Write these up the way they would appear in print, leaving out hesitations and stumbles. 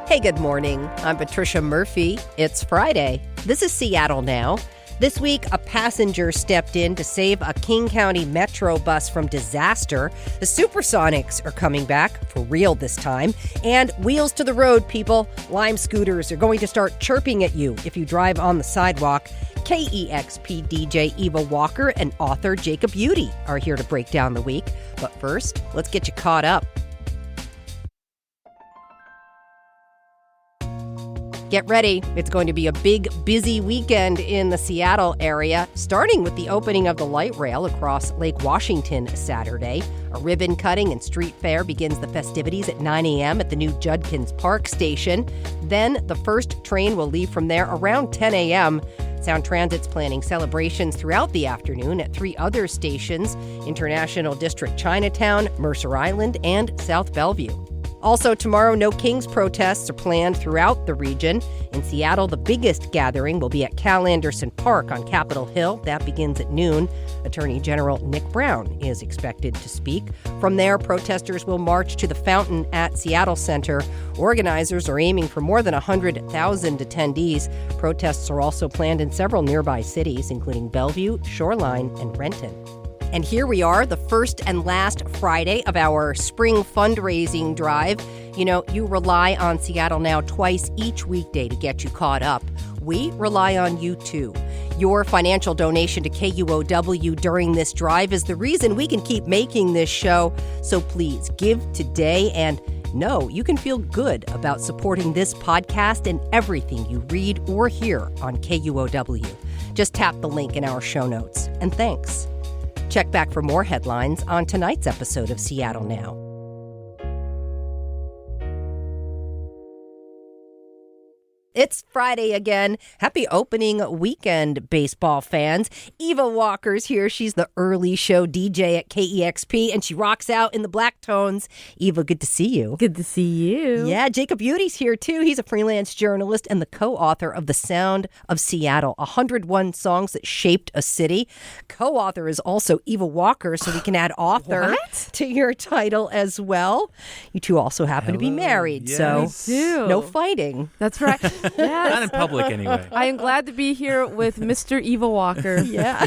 Hey, good morning. I'm Patricia Murphy. It's Friday. This is Seattle Now. This week, a passenger stepped in to save a King County Metro bus from disaster. The SuperSonics are coming back, for real this time. And wheels to the road, people. Lime scooters are going to start chirping at you if you drive on the sidewalk. KEXP DJ Eva Walker and author Jacob Uitti are here to break down the week. But first, let's get you caught up. Get ready. It's going to be a big, busy weekend in the Seattle area, starting with the opening of the light rail across Lake Washington Saturday. A ribbon cutting and street fair begins the festivities at 9 a.m. at the new Judkins Park station. Then the first train will leave from there around 10 a.m. Sound Transit's planning celebrations throughout the afternoon at 3 other stations: International District Chinatown, Mercer Island, and South Bellevue. Also tomorrow, No Kings protests are planned throughout the region. In Seattle, the biggest gathering will be at Cal Anderson Park on Capitol Hill. That begins at noon. Attorney General Nick Brown is expected to speak. From there, protesters will march to the fountain at Seattle Center. Organizers are aiming for more than 100,000 attendees. Protests are also planned in several nearby cities, including Bellevue, Shoreline, and Renton. And here we are, the first and last Friday of our spring fundraising drive. You know, you rely on Seattle Now twice each weekday to get you caught up. We rely on you too. Your financial donation to KUOW during this drive is the reason we can keep making this show. So please give today and know you can feel good about supporting this podcast and everything you read or hear on KUOW. Just tap the link in our show notes. And thanks. Check back for more headlines on tonight's episode of Seattle Now. It's Friday again. Happy opening weekend, baseball fans. Eva Walker's here. She's the early show DJ at KEXP, and she rocks out in the black tones. Eva, good to see you. Good to see you. Yeah, Jacob Uitti's here, too. He's a freelance journalist and the co-author of The Sound of Seattle, 101 Songs That Shaped a City. Co-author is also Eva Walker, so we can add author to your title as well. You two also happen to be married, so no fighting. That's right. Yes. Not in public, anyway. I am glad to be here with Mr. Eva Walker. Yeah.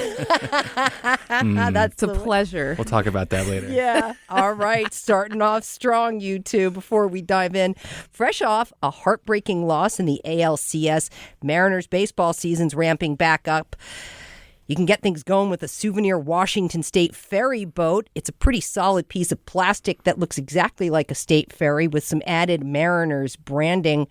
That's a pleasure. We'll talk about that later. Yeah. All right. Starting off strong, you two, before we dive in. Fresh off a heartbreaking loss in the ALCS, Mariners baseball season's ramping back up. You can get things going with a souvenir Washington State ferry boat. It's a pretty solid piece of plastic that looks exactly like a state ferry with some added Mariners branding.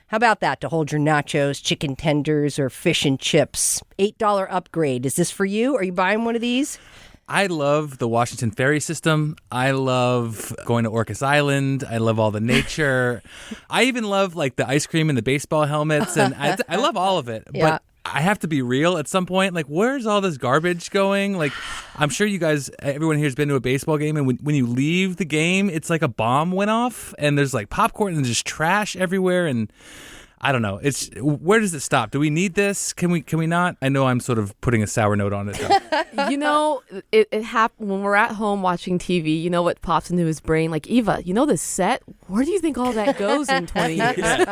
How about that to hold your nachos, chicken tenders, or fish and chips? $8 upgrade. Is this for you? Are you buying one of these? I love the Washington ferry system. I love going to Orcas Island. I love all the nature. I even love like the ice cream and the baseball helmets, and I love all of it. Yeah. But I have to be real at some point. Like, where's all this garbage going? Like, I'm sure you guys, everyone here has been to a baseball game, and when you leave the game, it's like a bomb went off, and there's like popcorn and just trash everywhere, and I don't know. Where does it stop? Do we need this? Can we not? I know I'm sort of putting a sour note on it, though. You know, it happens when we're at home watching TV. You know what pops into his brain? Like, Eva, you know this set? Where do you think all that goes in 20 years?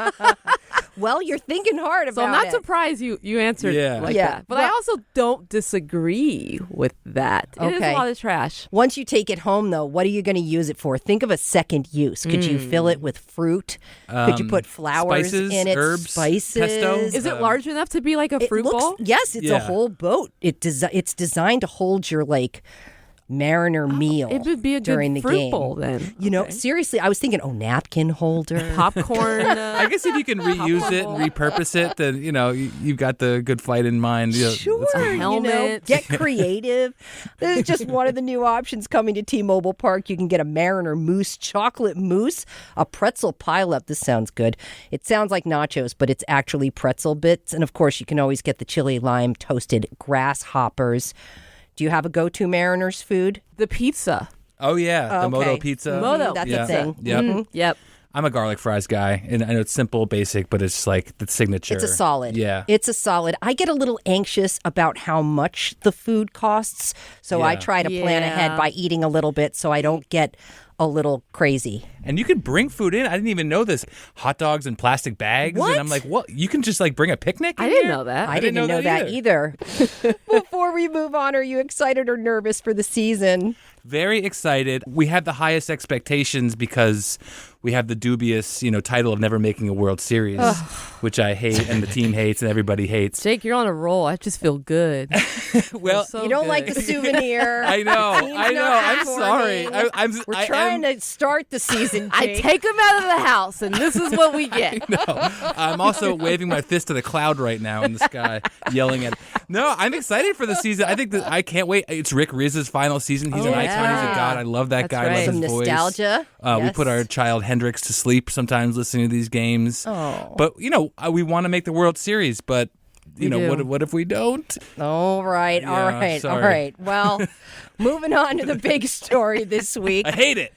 Well, you're thinking hard about it. So I'm not surprised you answered like that. But I also don't disagree with that. It is a lot of trash. Once you take it home, though, what are you going to use it for? Think of a second use. Could you fill it with fruit? Could you put flowers spices, in it? herbs, Spices? pesto? Is it large enough to be like a fruit bowl? Yes, it's a whole boat. It's designed to hold your Mariner meal. It would be a during good the fruit game. bowl then. You know, seriously, I was thinking, napkin holder, popcorn. I guess if you can reuse it and repurpose it, then you've got the good fight in mind. Sure, a helmet. Get creative. This is just one of the new options coming to T-Mobile Park. You can get a Mariner Mousse, chocolate mousse, a pretzel pileup. This sounds good. It sounds like nachos, but it's actually pretzel bits. And of course, you can always get the chili lime toasted grasshoppers. Do you have a go-to Mariners food? The pizza. Oh, yeah. The Moto pizza. Moto. That's a thing. Yep. Mm-hmm. Yep. I'm a garlic fries guy, and I know it's simple, basic, but it's like the signature. It's a solid. Yeah. It's a solid. I get a little anxious about how much the food costs, so I try to plan ahead by eating a little bit so I don't get a little crazy. And you can bring food in. I didn't even know this. Hot dogs in plastic bags. What? And I'm like, what? You can just like bring a picnic in I didn't here? know that. I didn't know that either. Before we move on, are you excited or nervous for the season? Very excited. We have the highest expectations because we have the dubious, title of never making a World Series, which I hate and the team hates and everybody hates. Jake, you're on a roll. I just feel good. Well, so You don't good. like the souvenir. I know. Team's I know. not I'm sorry. performing. We're trying to start the season, I Jake. take them out of the house, and this is what we get. No, I'm also waving my fist to the cloud right now in the sky, yelling at it. No, I'm excited for the season. I think that I can't wait. It's Rick Riz's final season. He's an icon. He's a god. I love that That's guy. right. I love Some his voice. nostalgia. We Yes. put our child Hendrix to sleep sometimes listening to these games. Oh. But, we want to make the World Series, but, We do. what if we don't? All right. Yeah, sorry. All right. Well, moving on to the big story this week. I hate it.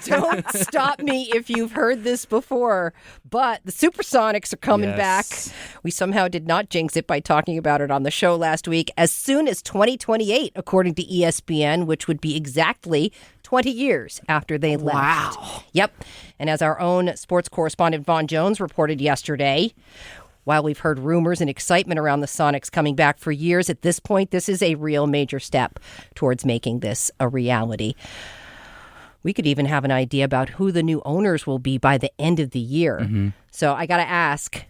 Don't stop me if you've heard this before, but the SuperSonics are coming back. Yes. We somehow did not jinx it by talking about it on the show last week. As soon as 2028, according to ESPN, which would be exactly 20 years after they left. Wow. Yep. And as our own sports correspondent Vaughn Jones reported yesterday, while we've heard rumors and excitement around the Sonics coming back for years, at this point, this is a real major step towards making this a reality. We could even have an idea about who the new owners will be by the end of the year. Mm-hmm. So I got to ask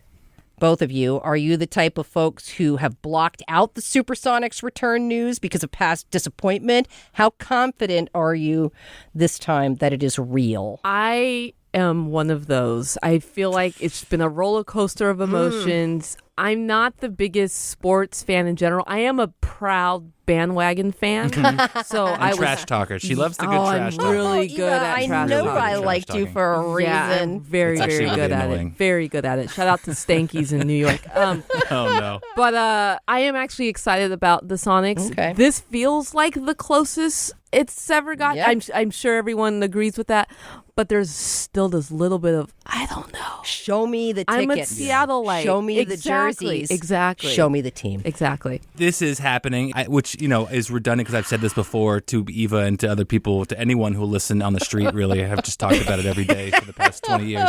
both of you, are you the type of folks who have blocked out the SuperSonics return news because of past disappointment? How confident are you this time that it is real? I am one of those. I feel like it's been a roller coaster of emotions. I'm not the biggest sports fan in general. I am a proud bandwagon fan. So I was Trash talker. She loves the good trash I'm talk. really good Eva, at I trash know talking. I Trash liked you talking. for a Yeah, I'm reason. very, It's actually very good really at annoying. it. Very good at it. Shout out to Stankies in New York. Oh, no. But I am actually excited about the Sonics. Okay. This feels like the closest it's ever got. Yeah. I'm sure everyone agrees with that. But there's still this little bit of, I don't know. Show me the I'm a tickets. Seattle-lite. Show me Exactly. the jerseys. Exactly. Show me the team. Exactly. This is happening, which, is redundant because I've said this before to Eva and to other people, to anyone who will listen on the street, really. I have just talked about it every day for the past 20 years.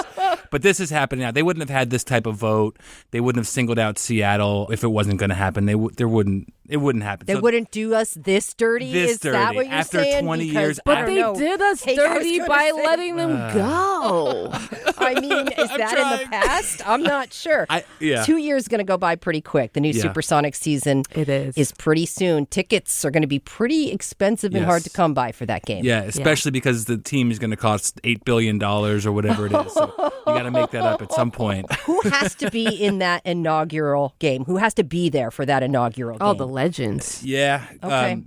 But this is happening now. They wouldn't have had this type of vote. They wouldn't have singled out Seattle if it wasn't going to happen. It wouldn't happen. They So wouldn't do us this dirty? This Is that dirty. what you're After saying? 20 Because years, I But don't they know. did us Hey, I was dirty gonna by say- letting them go. I mean, is I'm that in the trying. past? I'm not sure. Yeah. 2 years going to go by pretty quick. The new Yeah. SuperSonic season It is. pretty soon. Tickets are going to be pretty expensive and Yes. hard to come by for that game. Yeah, especially because the team is going to cost $8 billion or whatever it is. So you got to make that up at some point. Who has to be in that inaugural game? Who has to be there for that inaugural game? Oh, the legends. Yeah. Okay.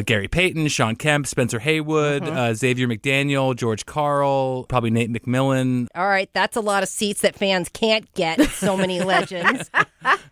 Gary Payton, Sean Kemp, Spencer Haywood, Xavier McDaniel, George Karl, probably Nate McMillan. All right, that's a lot of seats that fans can't get. So many legends.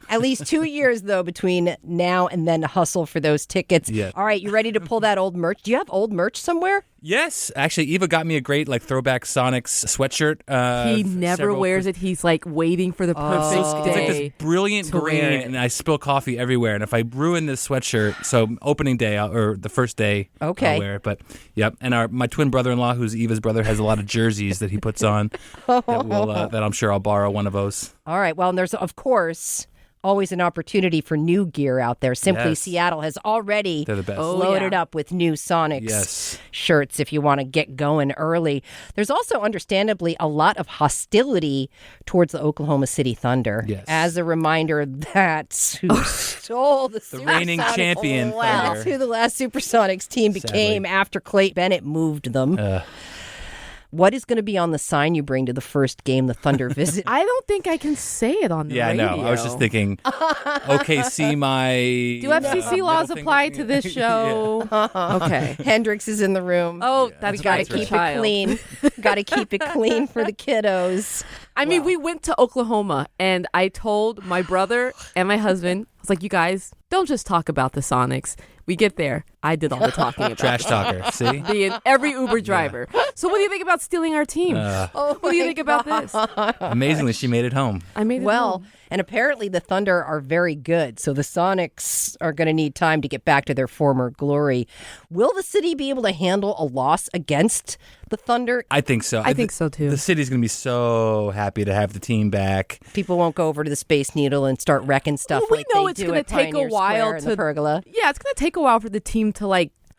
At least 2 years, though, between now and then to hustle for those tickets. Yes. All right, you ready to pull that old merch? Do you have old merch somewhere? Yes. Actually, Eva got me a great throwback Sonics sweatshirt. He never wears it. He's like waiting for the perfect It's like day. this brilliant to green, wear it. and I spill coffee everywhere. And if I ruin this sweatshirt, so opening day or the first day, Okay. I'll wear it. But yep, and my twin brother-in-law, who's Eva's brother, has a lot of jerseys that he puts on that I'm sure I'll borrow one of those. All right, well, and there's, of course, always an opportunity for new gear out there. Simply Yes. Seattle has already They're the best. loaded up with new Sonics Yes. shirts if you want to get going early. There's also, understandably, a lot of hostility towards the Oklahoma City Thunder. Yes. As a reminder, that's who stole the reigning Supersonics. champion Well, Thunder. that's who the last Supersonics team became after Clay Bennett moved them. What is going to be on the sign you bring to the first game the Thunder visit? I don't think I can say it on the Yeah, I radio. know. I was just thinking, OKC, my... Do FCC laws apply to this show? Okay. Hendrix is in the room. Oh, that's We got to right. keep Child. it clean. Got to keep it clean for the kiddos. I mean, we went to Oklahoma, and I told my brother and my husband, I was like, you guys, don't just talk about the Sonics. We get there. I did all the talking about Trash talker. See? being every Uber driver. So what do you think about stealing our team? What do you think about this? Amazingly, she made it home. I made it Well, home. and apparently the Thunder are very good, so the Sonics are going to need time to get back to their former glory. Will the city be able to handle a loss against the Thunder? I think so. I think so, too. The city's going to be so happy to have the team back. People won't go over to the Space Needle and start wrecking stuff Well, we like know they it's do gonna at take a Pioneer while Square and the to- pergola. Yeah, it's going to take a while for the team to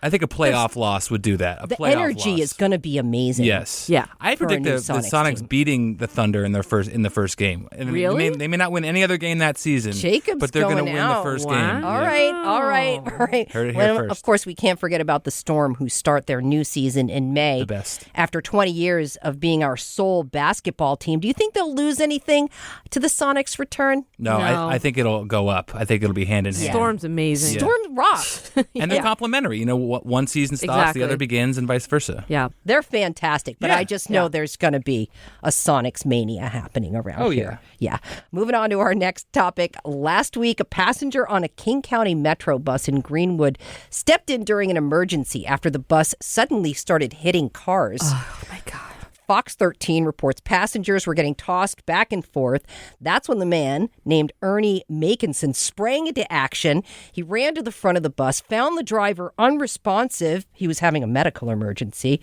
I think a playoff loss would do that. The playoff energy loss. is going to be amazing. Yes. Yeah. I for a predict new the Sonics team. beating the Thunder in the first game. And Really? They may not win any other game that season. Jacob's but they're going to win out. the first Wow. game. All Yeah. right, all right. Heard it here Well, first. of course, we can't forget about the Storm, who start their new season in May. The best. After 20 years of being our sole basketball team, do you think they'll lose anything to the Sonics' return? No, No. I think it'll go up. I think it'll be hand in hand. Storm's amazing. Yeah. Storm rock. And they're complementary. You know, one season stops, Exactly. the other begins, and vice versa. Yeah. They're fantastic, but Yeah. I just know there's going to be a Sonics mania happening around Oh, here. Yeah. Moving on to our next topic. Last week, a passenger on a King County Metro bus in Greenwood stepped in during an emergency after the bus suddenly started hitting cars. Oh, my God. Fox 13 reports passengers were getting tossed back and forth. That's when the man named Ernie Makinson sprang into action. He ran to the front of the bus, found the driver unresponsive. He was having a medical emergency.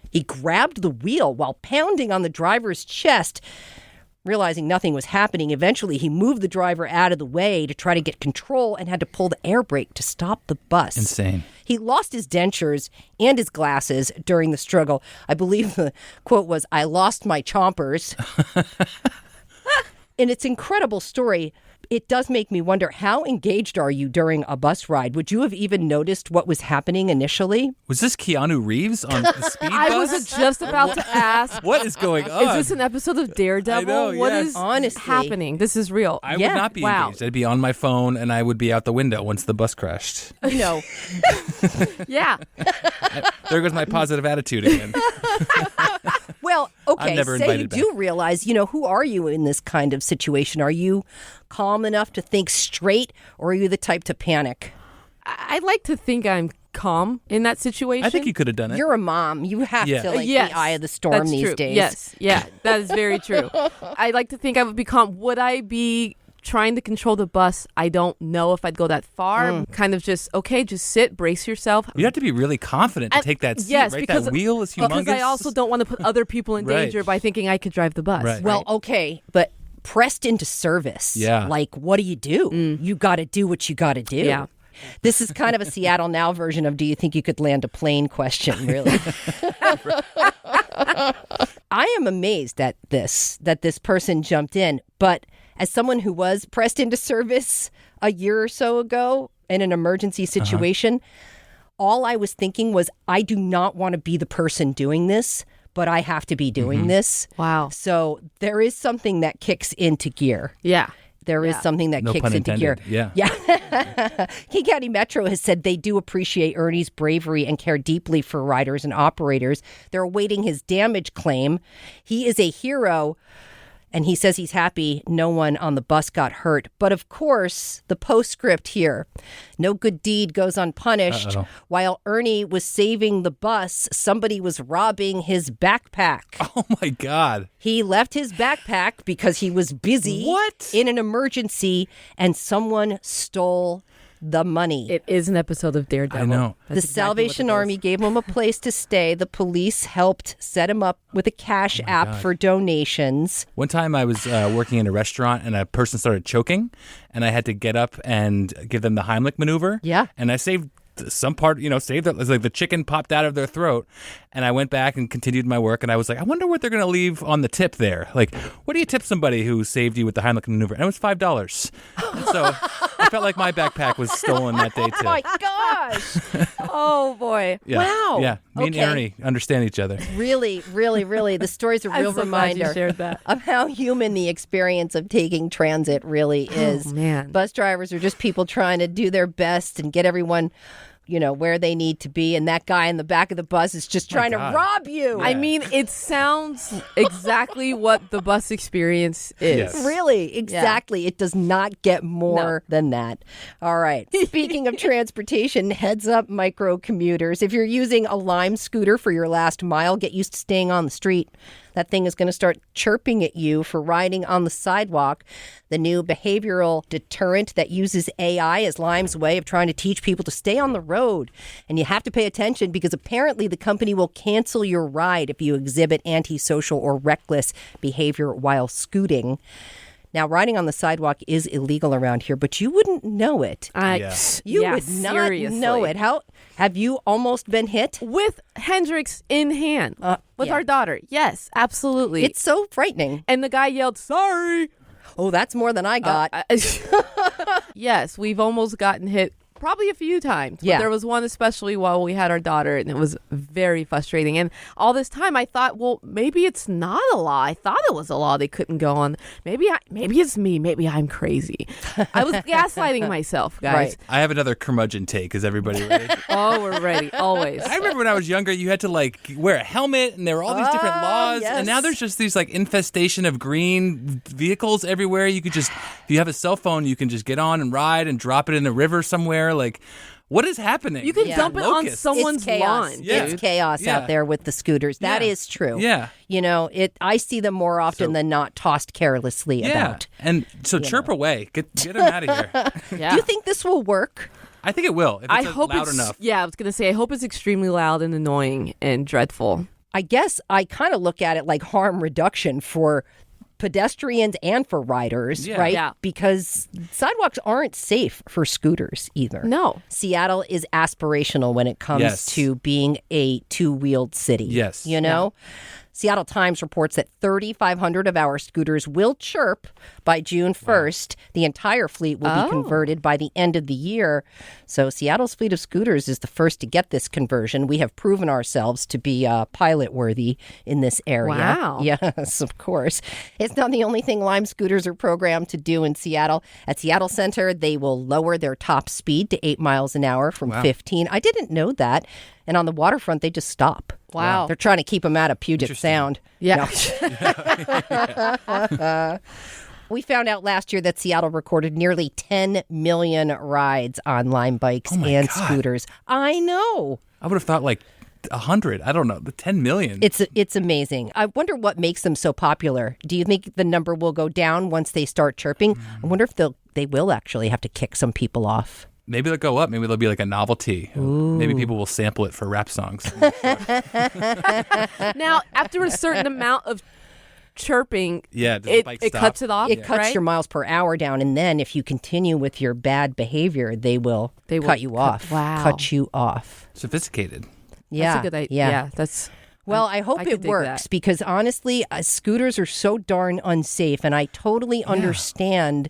He grabbed the wheel while pounding on the driver's chest. Realizing nothing was happening, eventually he moved the driver out of the way to try to get control and had to pull the air brake to stop the bus. Insane. He lost his dentures and his glasses during the struggle. I believe the quote was, "I lost my chompers." In its incredible story, it does make me wonder, how engaged are you during a bus ride? Would you have even noticed what was happening initially? Was this Keanu Reeves on the speed I bus? was just about to ask. What is going on? Is this an episode of Daredevil? I know, What yes. is Honestly. happening? This is real. I Yeah. would not be Wow. engaged. I'd be on my phone and I would be out the window once the bus crashed. You know, Yeah. There goes my positive attitude again. well, okay, never say you invited do realize, who are you in this kind of situation? Are you calm enough to think straight, or are you the type to panic? I like to think I'm calm in that situation. I think you could have done it. You're a mom. You have Yeah. to, Yes, the eye of the storm that's these true. days. Yes, yeah, that is very true. I like to think I would be calm. Would I be trying to control the bus? I don't know if I'd go that far. Kind of just, okay, just sit, brace yourself. You have to be really confident to And- take that seat, yes, right? because, That wheel is humongous. Because I also don't want to put other people in Right. danger by thinking I could drive the bus. Right. Well, okay, but pressed into service. Yeah. Like, what do? You got to do what you got to do. Yeah. This is kind of a Seattle Now version of, do you think you could land a plane question, really? I am amazed at that this person jumped in. But as someone who was pressed into service a year or so ago in an emergency situation, all I was thinking was, I do not want to be the person doing this, but I have to be doing this. Wow. So there is something that kicks into gear. Yeah. There is something that No kicks pun into gear. intended. Yeah. Yeah. King County Metro has said they do appreciate Ernie's bravery and care deeply for riders and operators. They're awaiting his damage claim. He is a hero, and he says he's happy no one on the bus got hurt. But of course, the postscript here, no good deed goes unpunished. Uh-oh. While Ernie was saving the bus, somebody was robbing his backpack. Oh my God. He left his backpack because he was busy What? in an emergency, and someone stole the money. It is an episode of Daredevil. I know. The That's exactly Salvation what it is. Army gave him a place to stay. The police helped set him up with a cash app for donations. One time I was working in a restaurant and a person started choking and I had to get up and give them the Heimlich maneuver. Yeah. And I saved some part, saved it. It was like the chicken popped out of their throat. And I went back and continued my work. And I was like, I wonder what they're going to leave on the tip there. Like, what do you tip somebody who saved you with the Heimlich maneuver? And it was $5. And so I felt like my backpack was stolen that day too. Oh my gosh. Oh, boy. Yeah. Wow. Yeah. Me and Okay. Ernie understand each other. Really, really, really, the story's a I'm real so glad you reminder shared that. of how human the experience of taking transit really is. man. Bus drivers are just people trying to do their best and get everyone, where they need to be, and that guy in the back of the bus is just trying to rob you. I mean, it sounds exactly what the bus experience is. Yes. Really, exactly. It does not get more than that. All right. Speaking of transportation, heads up, micro commuters. If you're using a Lime scooter for your last mile, get used to staying on the street. That thing is going to start chirping at you for riding on the sidewalk. The new behavioral deterrent that uses AI as Lime's way of trying to teach people to stay on the road. And you have to pay attention because apparently the company will cancel your ride if you exhibit antisocial or reckless behavior while scooting. Now, riding on the sidewalk is illegal around here, but you wouldn't know it. You would not know it. How have you almost been hit? With Hendrix in hand. With our daughter. Yes, absolutely. It's so frightening. And the guy yelled, "Sorry." Oh, that's more than I got. Yes, we've almost gotten hit probably a few times. But Yeah. there was one especially while we had our daughter, and it was very frustrating. And all this time I thought, well, maybe it's not a law. I thought it was a law they couldn't go on. Maybe it's me. Maybe I'm crazy. I was gaslighting myself, guys. Right. I have another curmudgeon take. Is everybody ready? Oh, we're ready. Always. I remember when I was younger, you had to wear a helmet, and there were all these different laws. yes. And now there's just these infestation of green vehicles everywhere. You could just, if you have a cell phone, you can just get on and ride and drop it in the river somewhere. What is happening? You can Yeah. dump it on Locusts. someone's It's chaos. lawn. Yeah. It's chaos Yeah. out there with the scooters. That Yeah. is true. Yeah. I see them more often than not tossed carelessly about. And so chirp away. Get them out of here. Yeah. Do you think this will work? I think it will. If it's I hope loud it's enough. Yeah, I was gonna say I hope it's extremely loud and annoying and dreadful. I guess I kind of look at it like harm reduction for pedestrians and for riders, Yeah. right? Yeah. Because sidewalks aren't safe for scooters either. No. Seattle is aspirational when it comes Yes. to being a two-wheeled city. Yes. Seattle Times reports that 3,500 of our scooters will chirp by June 1st. The entire fleet will be converted by the end of the year. So Seattle's fleet of scooters is the first to get this conversion. We have proven ourselves to be pilot worthy in this area. Wow. Yes, of course. It's not the only thing Lime scooters are programmed to do in Seattle. At Seattle Center, they will lower their top speed to 8 miles an hour from 15. I didn't know that. And on the waterfront, they just stop. Wow. They're trying to keep them out of Puget Sound. Yeah. No. We found out last year that Seattle recorded nearly 10 million rides on Lime bikes and God. scooters. I know. I would have thought 100. I don't know. The 10 million. It's amazing. I wonder what makes them so popular. Do you think the number will go down once they start chirping? I wonder if they will actually have to kick some people off. Maybe they'll go up. Maybe they'll be like a novelty. Maybe people will sample it for rap songs. Now, after a certain amount of chirping, Does the bike it stop? cuts it off. It cuts right? your miles per hour down, and then if you continue with your bad behavior, they will cut you off. Wow. Cut you off. Sophisticated. Yeah. That's a good idea. Yeah, that's. Well, I hope I it could dig works that. because honestly, scooters are so darn unsafe, and I totally understand.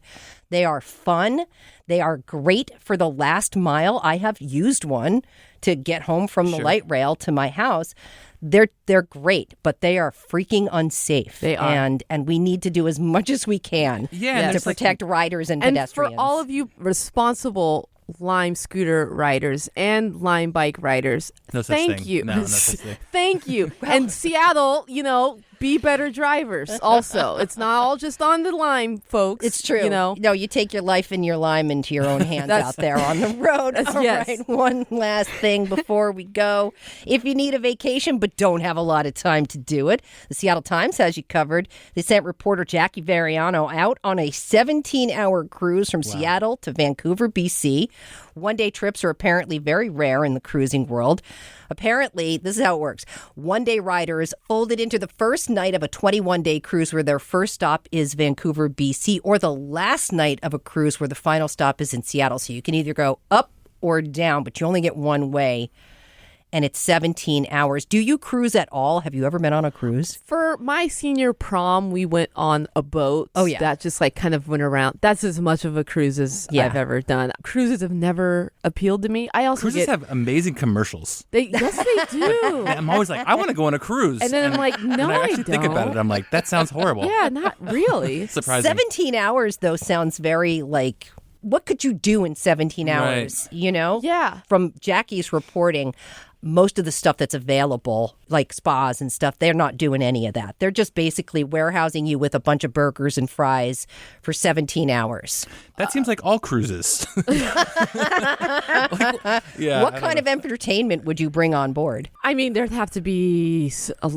They are fun. They are great for the last mile. I have used one to get home from the light rail to my house. They're great, but they are freaking unsafe. They are. And we need to do as much as we can Yeah, to protect riders and And pedestrians. for all of you responsible Lime scooter riders and Lime bike riders, No such thank thing. you. No such thing. Thank you. And Seattle, be better drivers also. It's not all just on the Lime, folks. It's true. No, you take your life and your lime into your own hands out there on the road. All yes. right, one last thing before we go. If you need a vacation but don't have a lot of time to do it, the Seattle Times has you covered. They sent reporter Jackie Variano out on a 17-hour cruise from Seattle to Vancouver, BC. One-day trips are apparently very rare in the cruising world. Apparently, this is how it works. One-day riders folded into the first night of a 21-day cruise where their first stop is Vancouver, BC, or the last night of a cruise where the final stop is in Seattle. So you can either go up or down, but you only get one way. And it's 17 hours. Do you cruise at all? Have you ever been on a cruise? For my senior prom, we went on a boat. Oh, yeah. That just kind of went around. That's as much of a cruise as I've ever done. Cruises have never appealed to me. I also Cruises have amazing commercials. Yes, they do. I'm always like, I want to go on a cruise. And then I'm like, no, when I actually I think about don't. it, I'm like, that sounds horrible. Yeah, not really. Surprising. 17 hours, though, sounds very what could you do in 17 hours, you know? Yeah. From Jackie's reporting, most of the stuff that's available, like spas and stuff, they're not doing any of that. They're just basically warehousing you with a bunch of burgers and fries for 17 hours. That seems like all cruises. What kind of entertainment would you bring on board? I mean, there'd have to be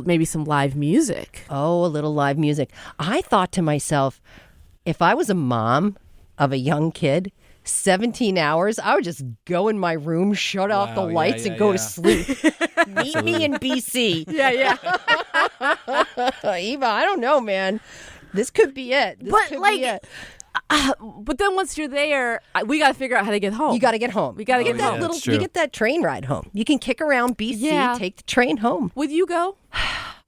maybe some live music. Oh, a little live music. I thought to myself, if I was a mom of a young kid, 17 hours, I would just go in my room, shut off the lights, and go to sleep. Meet me in BC. Yeah. Eva, I don't know, man. This could be it. But then once you're there, we got to figure out how to get home. You got to get home. We got to get home. You get that train ride home. You can kick around BC, take the train home. Would you go?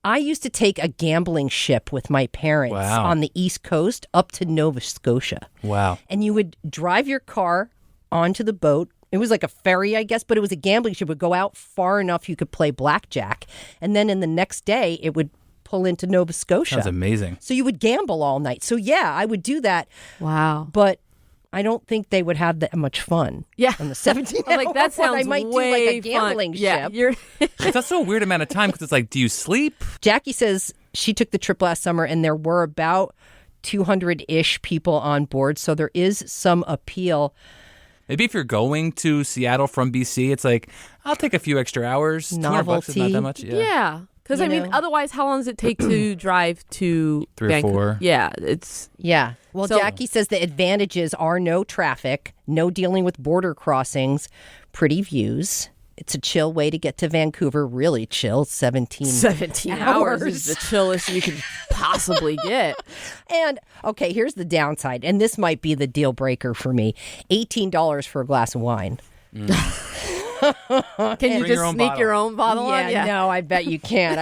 I used to take a gambling ship with my parents on the East Coast up to Nova Scotia. Wow. And you would drive your car onto the boat. It was like a ferry, I guess, but it was a gambling ship. It would go out far enough you could play blackjack. And then in the next day, it would pull into Nova Scotia. Sounds amazing. So you would gamble all night. So yeah, I would do that. Wow. But I don't think they would have that much fun. Yeah. On the 17 I'm like, that sounds I might way do like a gambling fun. ship. Yeah, It's also a weird amount of time because it's like, do you sleep? Jackie says she took the trip last summer and there were about 200-ish people on board. So there is some appeal. Maybe if you're going to Seattle from BC, it's like, I'll take a few extra hours. $200 is not that much. Yeah. Because, I mean, otherwise, how long does it take to drive to 3 or 4? Yeah, Yeah. Well, Jackie says the advantages are no traffic, no dealing with border crossings, pretty views. It's a chill way to get to Vancouver. Really chill. 17 hours is the chillest you could possibly get. And, okay, here's the downside. And this might be the deal breaker for me. $18 for a glass of wine. Can you just sneak your own bottle on? Yeah, no, I bet you can't.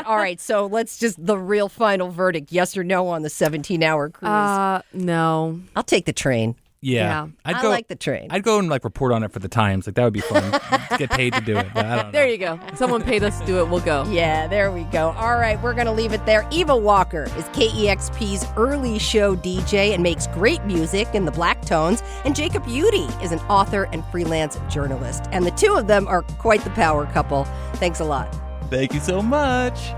All right, so let's just the real final verdict, yes or no on the 17-hour cruise. No. I'll take the train. Yeah. I like the train. I'd go and report on it for the Times. Like that would be fun. Get paid to do it. But I don't know. There you go. Someone paid us to do it. We'll go. Yeah, there we go. All right, we're going to leave it there. Eva Walker is KEXP's early show DJ and makes great music in the black tones. And Jacob Uitti is an author and freelance journalist. And the two of them are quite the power couple. Thanks a lot. Thank you so much.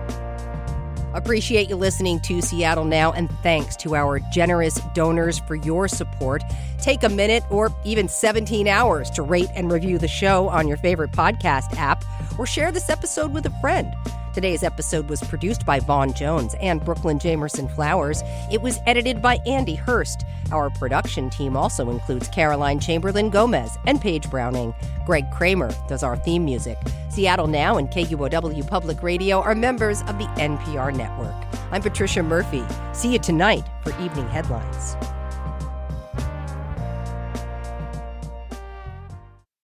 Appreciate you listening to Seattle Now, and thanks to our generous donors for your support. Take a minute or even 17 hours to rate and review the show on your favorite podcast app, or share this episode with a friend. Today's episode was produced by Vaughn Jones and Brooklyn Jamerson Flowers. It was edited by Andy Hurst. Our production team also includes Caroline Chamberlain Gomez and Paige Browning. Greg Kramer does our theme music. Seattle Now and KUOW Public Radio are members of the NPR network. I'm Patricia Murphy. See you tonight for Evening Headlines.